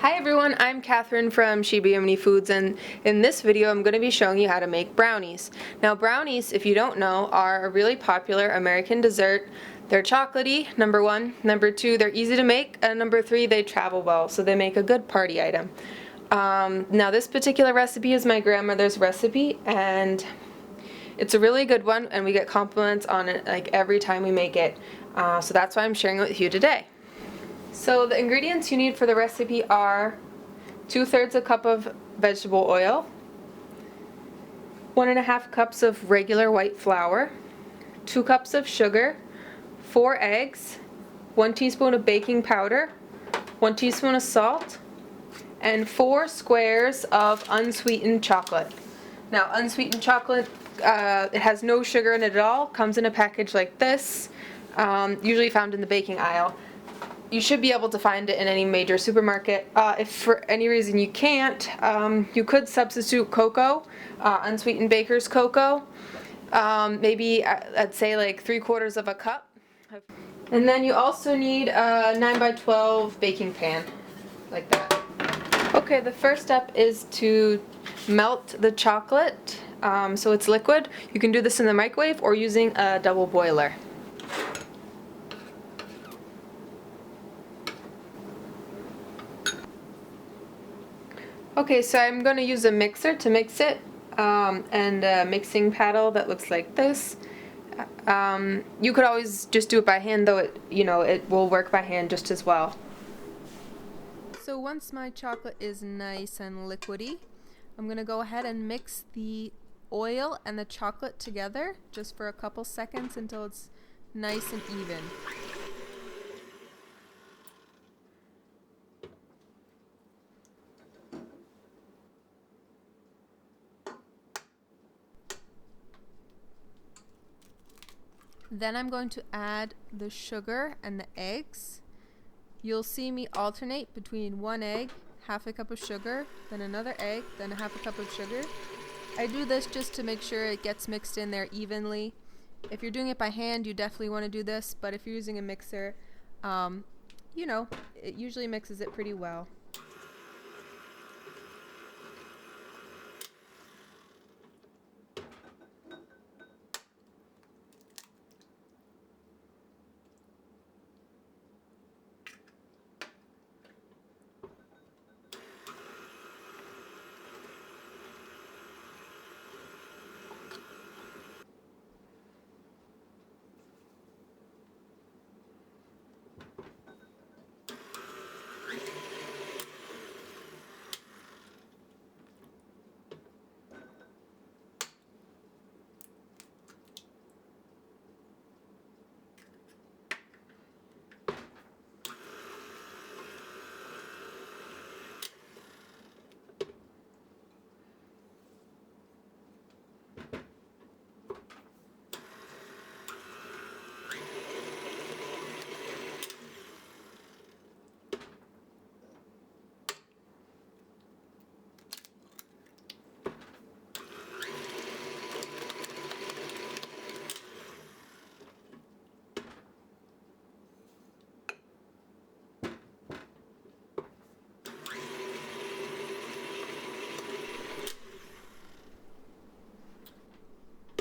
Hi everyone, I'm Catherine from Sheba Yemeni Foods, and in this video I'm going to be showing you how to make brownies. Now brownies, if you don't know, are a really popular American dessert. They're chocolatey, number one. Number two, they're easy to make. And number three, they travel well, so they make a good party item. Now this particular recipe is my grandmother's recipe, and it's a really good one, and we get compliments on it like every time we make it. So that's why I'm sharing it with you today. So the ingredients you need for the recipe are 2/3 a cup of vegetable oil, 1.5 cups of regular white flour, 2 cups of sugar, 4 eggs, 1 teaspoon of baking powder, 1 teaspoon of salt, and 4 squares of unsweetened chocolate. Now unsweetened chocolate, it has no sugar in it at all, comes in a package like this, usually found in the baking aisle. You should be able to find it in any major supermarket. If for any reason you can't, you could substitute cocoa, unsweetened baker's cocoa, maybe I'd say like 3/4 of a cup. And then you also need a 9x12 baking pan, like that. Okay, the first step is to melt the chocolate so it's liquid. You can do this in the microwave or using a double boiler. Okay, so I'm going to use a mixer to mix it, and a mixing paddle that looks like this. You could always just do it by hand, though it will work by hand just as well. So once my chocolate is nice and liquidy, I'm going to go ahead and mix the oil and the chocolate together just for a couple seconds until it's nice and even. Then I'm going to add the sugar and the eggs. You'll see me alternate between 1 egg, 1/2 cup of sugar, then another egg, then 1/2 cup of sugar. I do this just to make sure it gets mixed in there evenly. If you're doing it by hand, you definitely want to do this, but if you're using a mixer, it usually mixes it pretty well.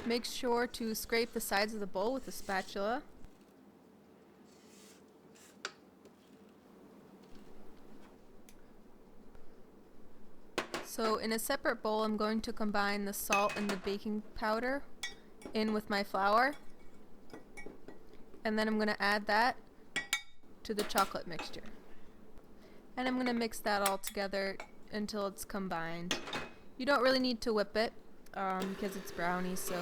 Make sure to scrape the sides of the bowl with a spatula. So in a separate bowl, I'm going to combine the salt and the baking powder in with my flour. And then I'm going to add that to the chocolate mixture. And I'm going to mix that all together until it's combined. You don't really need to whip it because it's brownies, so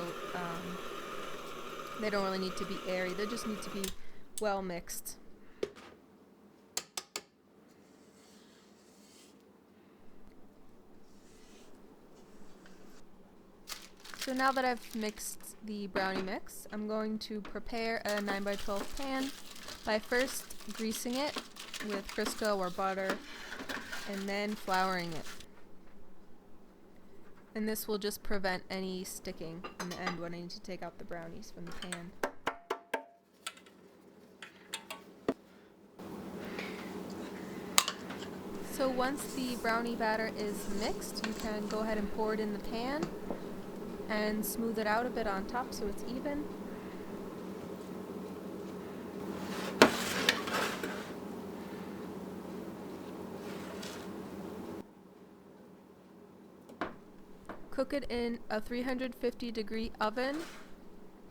they don't really need to be airy. They just need to be well mixed. So now that I've mixed the brownie mix, I'm going to prepare a 9x12 pan by first greasing it with Crisco or butter and then flouring it. And this will just prevent any sticking in the end when I need to take out the brownies from the pan. So once the brownie batter is mixed, you can go ahead and pour it in the pan and smooth it out a bit on top so it's even. Cook it in a 350-degree oven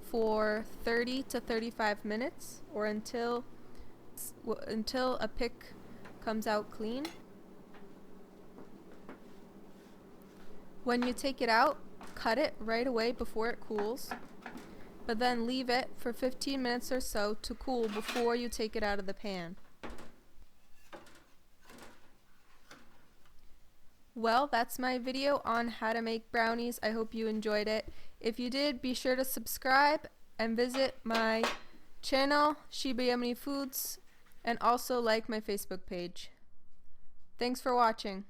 for 30 to 35 minutes or until a pick comes out clean. When you take it out, cut it right away before it cools, but then leave it for 15 minutes or so to cool before you take it out of the pan. Well, that's my video on how to make brownies. I hope you enjoyed it. If you did, be sure to subscribe and visit my channel, Shiba Yummy Foods, and also like my Facebook page. Thanks for watching.